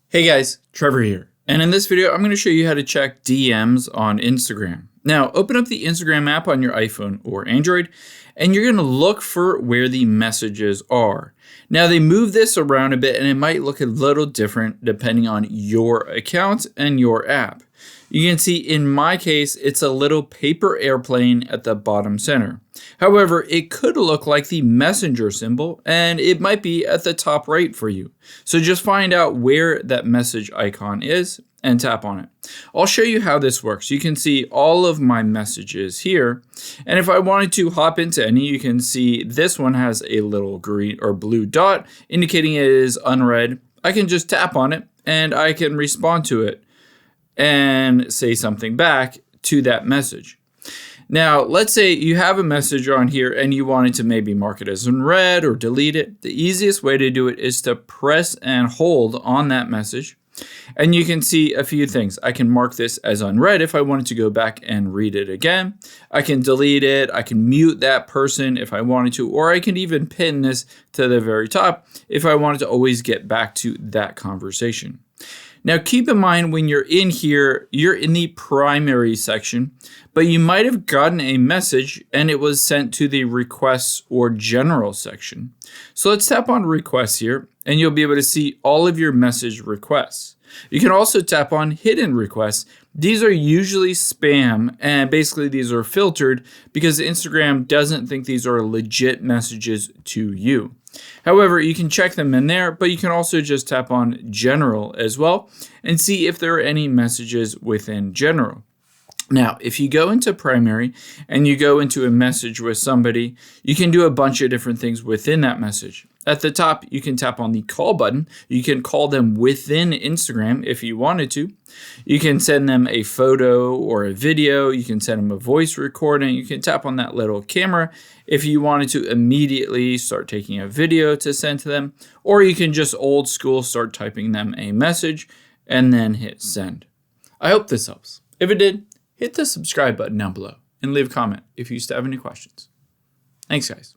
Hey guys, Trevor here. And in this video, I'm going to show you how to check DMs on Instagram. Now, open up the Instagram app on your iPhone or Android, and you're going to look for where the messages are. Now, they move this around a bit, and it might look a little different depending on your account and your app. You can see in my case, it's a little paper airplane at the bottom center. However, it could look like the messenger symbol, and it might be at the top right for you. So just find out where that message icon is and tap on it. I'll show you how this works. You can see all of my messages here. And if I wanted to hop into any, you can see this one has a little green or blue dot indicating it is unread. I can just tap on it and I can respond to it and say something back to that message. Now, let's say you have a message on here and you wanted to maybe mark it as unread or delete it. The easiest way to do it is to press and hold on that message. And you can see a few things. I can mark this as unread if I wanted to go back and read it again. I can delete it. I can mute that person if I wanted to, or I can even pin this to the very top if I wanted to always get back to that conversation. Now, keep in mind when you're in here, you're in the primary section, but you might have gotten a message and it was sent to the requests or general section. So let's tap on requests here and you'll be able to see all of your message requests. You can also tap on hidden requests. These are usually spam, and basically these are filtered because Instagram doesn't think these are legit messages to you. However, you can check them in there, but you can also just tap on general as well and see if there are any messages within general. Now, if you go into primary and you go into a message with somebody, you can do a bunch of different things within that message. At the top, you can tap on the call button. You can call them within Instagram if you wanted to. You can send them a photo or a video. You can send them a voice recording. You can tap on that little camera if you wanted to immediately start taking a video to send to them. Or you can just old school start typing them a message and then hit send. I hope this helps. If it did, hit the subscribe button down below and leave a comment if you still have any questions. Thanks, guys.